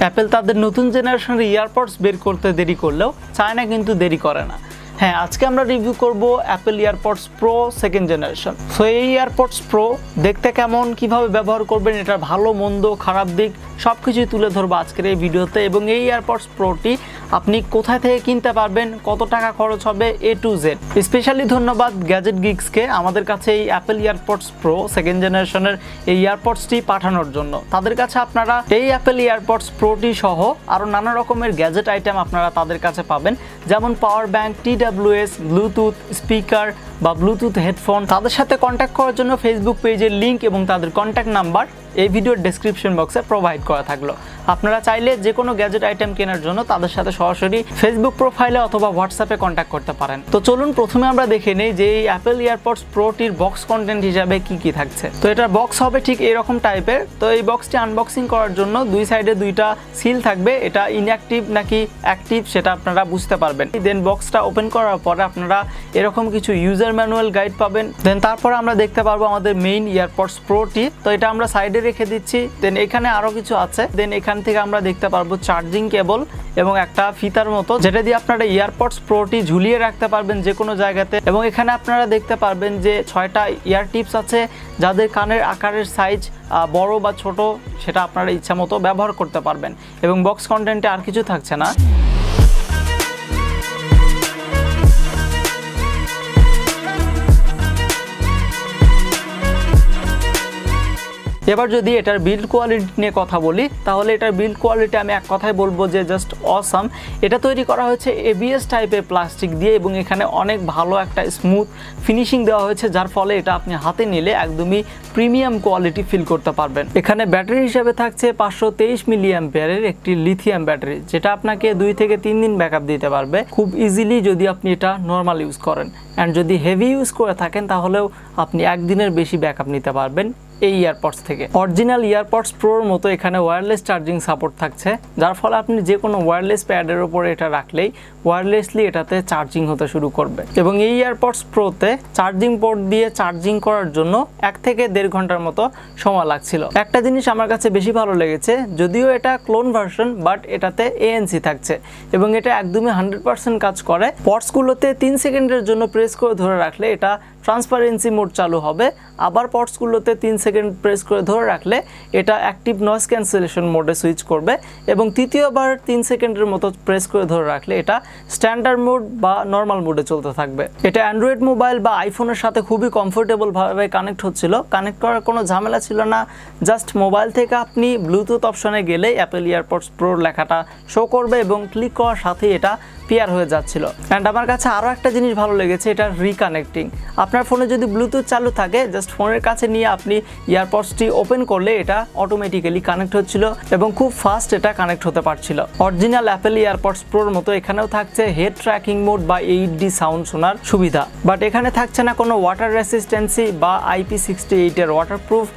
Apple তাদের নতুন জেনারেশনের ইয়ারপডস বের করতে দেরি করলেও চায়না কিন্তু দেরি করে না। হ্যাঁ, আজকে আমরা রিভিউ করব Apple EarPods pro second generation. So এই ইয়ারপডস প্রো দেখতে কেমন, কিভাবে ব্যবহার করবেন, এটার ভালো মন্দ খারাপ দিক সবকিছুই তুলে ধরবো আজকের এই ভিডিওতে। এবং এই ইয়ারপডস প্রোটি আপনি কোথায় থেকে কিনতে পারবেন, কত টাকা খরচ হবে, A to Z। স্পেশালি ধন্যবাদ গ্যাজেট গিক্সকে আমাদের কাছে এই অ্যাপেল ইয়ারপডস প্রো সেকেন্ড জেনারেশনের এই ইয়ারপডসটি পাঠানোর জন্য। তাদের কাছে আপনারা এই অ্যাপেল ইয়ারপডস প্রোটি সহ আরও নানা রকমের গ্যাজেট আইটেম আপনারা তাদের কাছে পাবেন, যেমন power bank, TWS, Bluetooth speaker বা ব্লুটুথ হেডফোন। তাদের সাথে কন্ট্যাক্ট করার জন্য ফেসবুক পেজের লিঙ্ক এবং তাদের কন্ট্যাক্ট নাম্বার এই ভিডিওর ডেসক্রিপশন বক্সে প্রোভাইড করা থাকলো। আপনারা চাইলে যে কোনো গ্যাজেট আইটেম কেনার জন্য তাদের সাথে সরাসরি ফেসবুক প্রোফাইলে অথবা হোয়াটসঅ্যাপে কন্ট্যাক্ট করতে পারেন। তো চলুন প্রথমে আমরা দেখে নেই যে এই অ্যাপেল ইয়ারপডস প্রোটির বক্স কন্টেন্ট হিসাবে কি কি থাকছে। তো এটার বক্স হবে ঠিক এরকম টাইপের। তো এই বক্সটি আনবক্সিং করার জন্য দুই সাইডে দুইটা সিল থাকবে। এটা ইনঅ্যাক্টিভ নাকি অ্যাক্টিভ সেটা আপনারা বুঝতে পারবেন। দেন বক্সটা ওপেন করার পরে আপনারা এরকম কিছু ইউজার ম্যানুয়াল গাইড পাবেন। দেন তারপরে আমরা দেখতে পারবো আমাদের মেইন ইয়ারপডস প্রোটি। তো এটা আমরা সাইডে রেখে দিচ্ছি। দেন এখানে আরো কিছু আছে। দেন এখান থেকে আমরা দেখতে পারবো চার্জিং কেবল এবং একটা ফিতার মতো, যেটা দিয়ে আপনারা ইয়ারপডস প্রোটি ঝুলিয়ে রাখতে পারবেন যে কোনো জায়গাতে। এবং এখানে আপনারা দেখতে পারবেন যে 6টা ইয়ার টিপস আছে, যাদের কানের আকারের সাইজ বড় বা ছোট সেটা আপনারা ইচ্ছা মতো ব্যবহার করতে পারবেন। এবং বক্স কন্টেন্টে আর কিছু থাকছে না। এবার যদি এটার বিল্ড কোয়ালিটি নিয়ে কথা বলি, তাহলে এটার বিল্ড কোয়ালিটি আমি এক কথায় বলবো যে জাস্ট অসাম। এটা তৈরি করা হয়েছে ABS টাইপের প্লাস্টিক দিয়ে এবং এখানে অনেক ভালো একটা স্মুথ ফিনিশিং দেওয়া হয়েছে, যার ফলে এটা আপনি হাতে নিলে একদমই প্রিমিয়াম কোয়ালিটি ফিল করতে পারবেন। এখানে ব্যাটারি হিসেবে থাকছে 523 মিলি অ্যাম্পিয়ারের একটি লিথিয়াম ব্যাটারি, যেটা আপনাকে 2 থেকে 3 দিন ব্যাকআপ দিতে পারবে খুব ইজিলি যদি আপনি এটা নর্মাল ইউজ করেন। অ্যান্ড যদি হেভি ইউজ করে থাকেন তাহলেও আপনি একদিনের বেশি ব্যাকআপ নিতে পারবেন এই ইয়ারপডস থেকে। অরিজিনাল ইয়ারপডস প্রোর মতো এখানে ওয়্যারলেস চার্জিং সাপোর্ট থাকছে, যার ফলে আপনি যে কোনো ওয়্যারলেস প্যাডের উপরে এটা রাখলেই ওয়্যারলেসলি এটাতে চার্জিং হতে শুরু করবে। এবং এই ইয়ারপডস প্রোতে চার্জিং পোর্ট দিয়ে চার্জিং করার জন্য 1 থেকে 1.5 ঘন্টার মতো সময় লাগছিল। একটা জিনিস আমার কাছে বেশি ভালো লেগেছে, যদিও এটা ক্লোন ভার্সন বাট এটাতে ANC থাকছে এবং এটা একদমই 100% কাজ করে। পডসগুলোতে 3 সেকেন্ডের জন্য প্রেস করে ধরে রাখলে এটা ট্রান্সপারেন্সি মোড চালু হবে, আবার পডসগুলোতে 3 সেকেন্ড প্রেস করে ধরে রাখলে এটা অ্যাক্টিভ নয়েজ ক্যান্সেলেশন মোডে সুইচ করবে এবং তৃতীয়বার 3 সেকেন্ডের মতো প্রেস করে ধরে রাখলে এটা স্ট্যান্ডার্ড মোড বা নর্মাল মোডে চলতে থাকবে। এটা অ্যান্ড্রয়েড মোবাইল বা আইফোনের সাথে খুবই কমফোর্টেবল ভাবে কানেক্ট হচ্ছিল। কানেক্ট করার কোনো ঝামেলা ছিল না। জাস্ট মোবাইল থেকে আপনি ব্লুটুথ অপশনে গেলে অ্যাপেল ইয়ারপডস প্রোর লেখাটা শো করবে এবং ক্লিক করার সাথেই এটা পেয়ার হয়ে যাচ্ছিল। অ্যান্ড আমার কাছে আরও একটা জিনিস ভালো লেগেছে, এটা রিকানেক্টিং। আপনার ফোনে যদি ব্লুটুথ চালু থাকে, জাস্ট ফোনের কাছে নিয়ে আপনি ইয়ারপডসটি ওপেন করলে এটা অটোমেটিক্যালি কানেক্ট হচ্ছিল এবং খুব ফাস্ট এটা কানেক্ট হতে পারছিল। অরিজিনাল অ্যাপেল ইয়ারপডস প্রোর মতো এখানেও থাকছে হেড ট্র্যাকিং মোড বা 8D সাউন্ড শোনার সুবিধা, বাট এখানে থাকছে না কোনো ওয়াটার রেসিস্টেন্সি বা IP68 এর ওয়াটারপ্রুফ।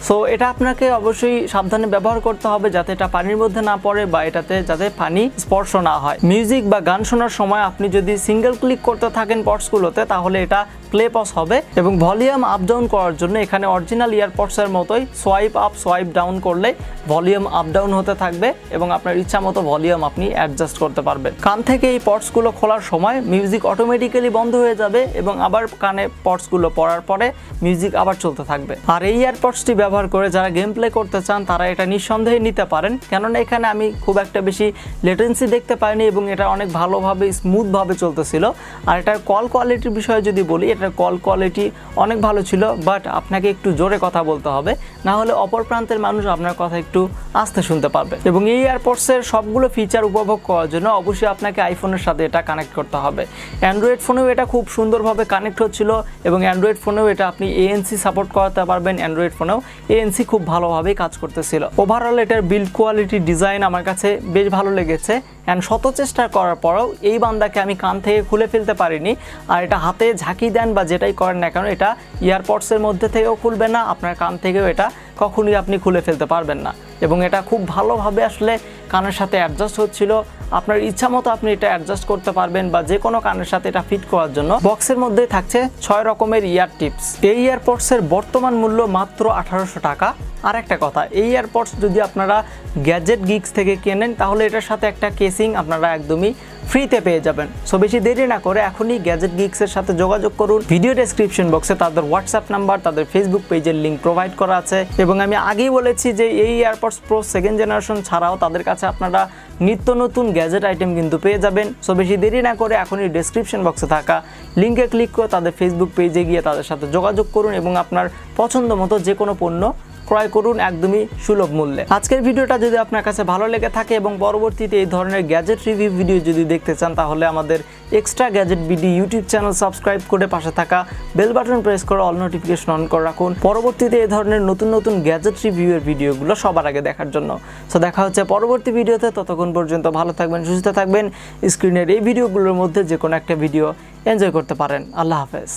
সো এটা আপনাকে অবশ্যই সাবধানে ব্যবহার করতে হবে যাতে এটা পানির মধ্যে না পড়ে বা এটাতে যাতে পানি স্পর্শ না হয়। মিউজিক বা গান শোনার সময় আপনি যদি সিঙ্গেল ক্লিক করতে থাকেন পডসগুলোতে তাহলে এটা প্লে পজ হবে এবং ভলিউম আপ ডাউন করার জন্য এখানে অরিজিনাল ইয়ারপডসের মতোই সোয়াইপ আপ সোয়াইপ ডাউন করলে ভলিউম আপ ডাউন হতে থাকবে এবং আপনার ইচ্ছা মতো ভলিউম আপনি অ্যাডজাস্ট করতে পারবেন। কান থেকে এই পডসগুলো খোলার সময় মিউজিক অটোমেটিক্যালি বন্ধ হয়ে যাবে এবং আবার কানে পডসগুলো পড়ার পরে মিউজিক আবার চলতে থাকবে। আর এই ইয়ারপডসটি ব্যবহার করে যারা গেম প্লে করতে চান তারা এটা নিঃসন্দেহে নিতে পারেন, কেননা এখানে আমি খুব একটা বেশি লেটেন্সি দেখতে পাইনি এবং এটা অনেক ভালোভাবে স্মুথভাবে চলতেছিল। আর এটার কল কোয়ালিটির বিষয়ে যদি বলি, এটার কল কোয়ালিটি অনেক ভালো ছিল, বাট আপনাকে একটু জোরে কথা বলতে হবে, না হলে অপর প্রান্তের মানুষ আপনার কথা একটু আস্তে শুনতে পারবে। এবং এই এয়ারপডসের সবগুলো ফিচার উপভোগ করার জন্য অবশ্যই আপনাকে আইফোনের সাথে এটা কানেক্ট করতে হবে। অ্যান্ড্রয়েড ফোনেও এটা খুব সুন্দরভাবে কানেক্ট হচ্ছিল এবং অ্যান্ড্রয়েড ফোনেও এটা আপনি ANC সাপোর্ট করাতে পারবেন। অ্যান্ড্রয়েড ফোনেও ANC খুব ভালোভাবেই কাজ করতেছিল। ওভারঅল এটার বিল্ড কোয়ালিটি ডিজাইন আমার কাছে বেশ ভালো লেগেছে অ্যান্ড শত চেষ্টা করার পরেও এই বান্দাকে আমি কান থেকে খুলে ফেলতে পারিনি। আর এটা হাতে ঝাঁকি দেন বা যেটাই করেন না কেন, এটা ইয়ারপডসের মধ্যে থেকেও খুলবে না, আপনার কান থেকেও এটা কখনোই আপনি খুলে ফেলতে পারবেন না। এবং এটা খুব ভালোভাবে আসলে কানের সাথে অ্যাডজাস্ট হচ্ছিল। আপনার ইচ্ছা মতো আপনি এটা অ্যাডজাস্ট করতে পারবেন বা যে কোনো কানের সাথে এটা ফিট করার জন্য। বক্সের মধ্যে থাকছে 6 রকমের ইয়ার টিপস। এই ইয়ারপডসের বর্তমান মূল্য মাত্র 1800 টাকা। আর একটা কথা, এই ইয়ারপডস যদি আপনারা গ্যাজেট গিক্স থেকে কেনেন তাহলে এটার সাথে একটা কেসিং আপনারা একদমই ফ্রিতে পেয়ে যাবেন। সো বেশি দেরি না করে এখনই গ্যাজেট গিক্সের সাথে যোগাযোগ করুন। ভিডিও ডেসক্রিপশন বক্সে তাদের হোয়াটসঅ্যাপ নাম্বার, তাদের ফেসবুক পেজের লিঙ্ক প্রোভাইড করা আছে। এবং আমি আগেই বলেছি যে এই এয়ারপডস প্রো 2nd জেনারেশন ছাড়াও তাদের কাছে আপনারা নিত্য নতুন গ্যাজেট আইটেম কিন্তু পেয়ে যাবেন। সো বেশি দেরি না করে এখনই ডেসক্রিপশন বক্সে থাকা লিঙ্কে ক্লিক করে তাদের ফেসবুক পেজে গিয়ে তাদের সাথে যোগাযোগ করুন এবং আপনার পছন্দ মতো যে কোনো পণ্য ক্রয় করুন একদমই সুলভ মূল্যে। আজকের ভিডিওটা যদি আপনার কাছে ভালো লেগে থাকে এবং পরবর্তীতে এই ধরনের গ্যাজেট রিভিউ ভিডিও যদি দেখতে চান তাহলে আমাদের extra gadget BD YouTube channel subscribe করে পাশে থাকা বেল বাটন প্রেস করে অল নোটিফিকেশন অন করে রাখুন পরবর্তীতে এই ধরনের নতুন নতুন গ্যাজেট রিভিউয়ের ভিডিওগুলো সবার আগে দেখার জন্য। সো দেখা হচ্ছে পরবর্তী ভিডিওতে, ততক্ষণ পর্যন্ত ভালো থাকবেন, সুস্থ থাকবেন। স্ক্রিনের এই ভিডিওগুলোর মধ্যে যে কোনো একটা ভিডিও এনজয় করতে পারেন। আল্লাহ হাফেজ।